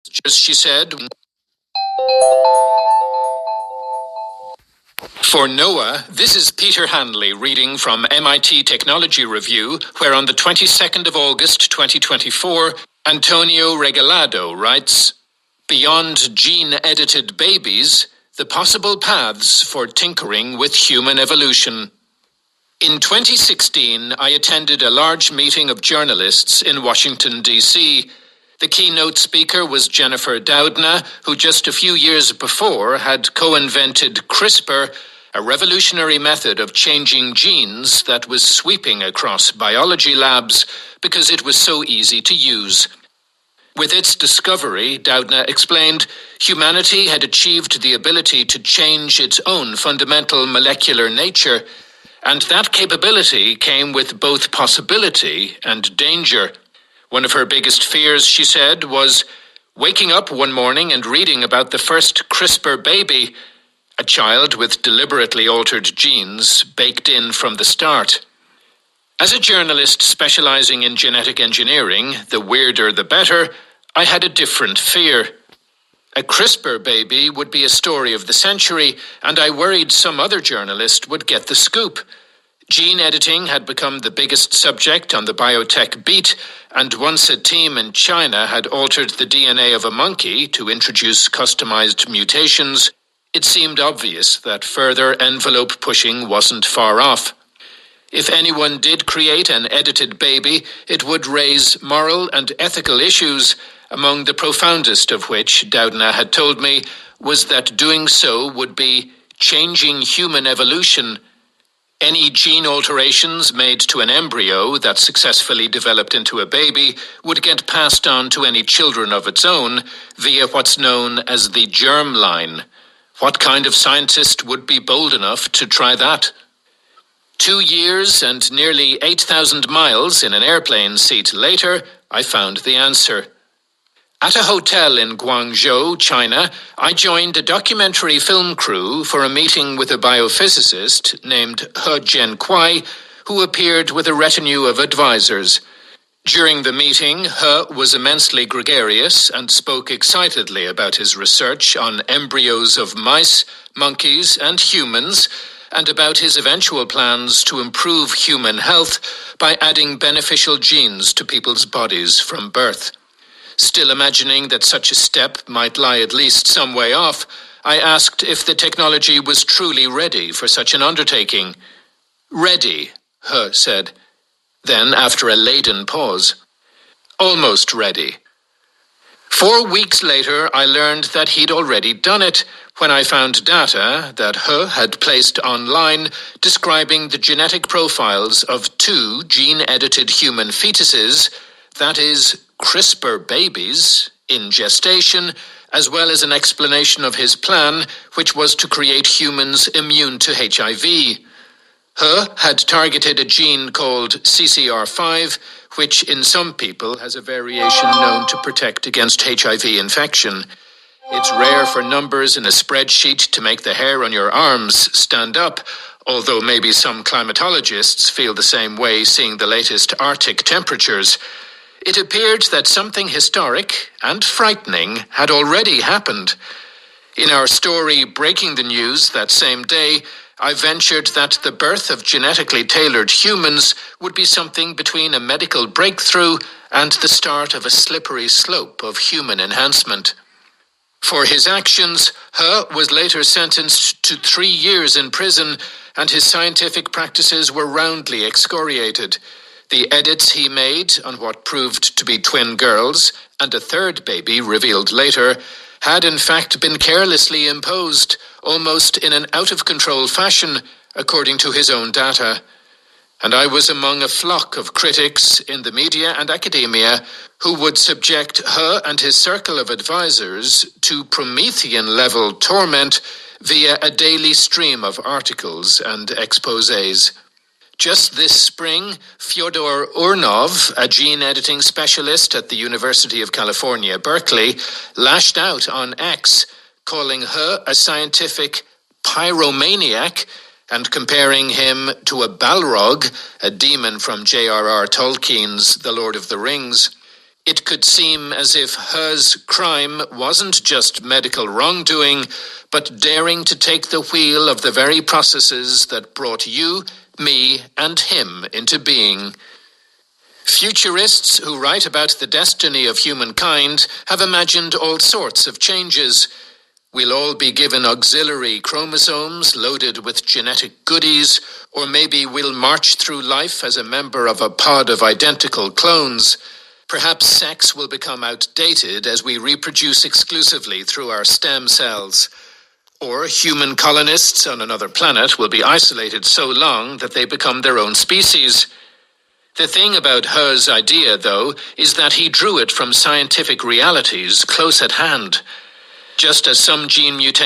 Just she said. For NOAA, this is Peter Hanley reading from MIT Technology Review, where on the 22nd of August 2024, Antonio Regalado writes, "Beyond gene-edited babies, the possible paths for tinkering with human evolution." In 2016, I attended a large meeting of journalists in Washington, D.C. The keynote speaker was Jennifer Doudna, who just a few years before had co-invented CRISPR, a revolutionary method of changing genes that was sweeping across biology labs because it was so easy to use. With its discovery, Doudna explained, humanity had achieved the ability to change its own fundamental molecular nature, and that capability came with both possibility and danger. One of her biggest fears, she said, was waking up one morning and reading about the first CRISPR baby, a child with deliberately altered genes baked in from the start. As a journalist specializing in genetic engineering, the weirder the better, I had a different fear. A CRISPR baby would be a story of the century, and I worried some other journalist would get the scoop. Gene editing had become the biggest subject on the biotech beat, and once a team in China had altered the DNA of a monkey to introduce customized mutations, it seemed obvious that further envelope pushing wasn't far off. If anyone did create an edited baby, it would raise moral and ethical issues, among the profoundest of which, Doudna had told me, was that doing so would be changing human evolution. Any gene alterations made to an embryo that successfully developed into a baby would get passed on to any children of its own via what's known as the germ line. What kind of scientist would be bold enough to try that? 2 years and nearly 8,000 miles in an airplane seat later, I found the answer. At a hotel in Guangzhou, China, I joined a documentary film crew for a meeting with a biophysicist named He Jiankuai, who appeared with a retinue of advisors. During the meeting, He was immensely gregarious and spoke excitedly about his research on embryos of mice, monkeys, and humans, and about his eventual plans to improve human health by adding beneficial genes to people's bodies from birth. Still imagining that such a step might lie at least some way off, I asked if the technology was truly ready for such an undertaking. "Ready," He said. Then, after a laden pause, "Almost ready." 4 weeks later, I learned that he'd already done it when I found data that He had placed online describing the genetic profiles of 2 gene-edited human fetuses, that is, CRISPR babies, in gestation, as well as an explanation of his plan, which was to create humans immune to HIV. He had targeted a gene called CCR5, which in some people has a variation known to protect against HIV infection. It's rare for numbers in a spreadsheet to make the hair on your arms stand up, although maybe some climatologists feel the same way seeing the latest Arctic temperatures. It appeared that something historic and frightening had already happened. In our story Breaking the News that same day, I ventured that the birth of genetically tailored humans would be something between a medical breakthrough and the start of a slippery slope of human enhancement. For his actions, He was later sentenced to 3 years in prison, and his scientific practices were roundly excoriated. The edits he made on what proved to be twin girls, and a third baby revealed later, had in fact been carelessly imposed, almost in an out-of-control fashion, according to his own data. And I was among a flock of critics in the media and academia who would subject He and his circle of advisors to Promethean-level torment via a daily stream of articles and exposés. Just this spring, Fyodor Urnov, a gene editing specialist at the University of California, Berkeley, lashed out on X, calling He a scientific pyromaniac and comparing him to a Balrog, a demon from J.R.R. Tolkien's The Lord of the Rings. It could seem as if He's crime wasn't just medical wrongdoing, but daring to take the wheel of the very processes that brought you, me, and him into being. Futurists who write about the destiny of humankind have imagined all sorts of changes. We'll all be given auxiliary chromosomes loaded with genetic goodies, or maybe we'll march through life as a member of a pod of identical clones. Perhaps sex will become outdated as we reproduce exclusively through our stem cells. Or human colonists on another planet will be isolated so long that they become their own species. The thing about He's idea, though, is that he drew it from scientific realities close at hand. Just as some gene mutations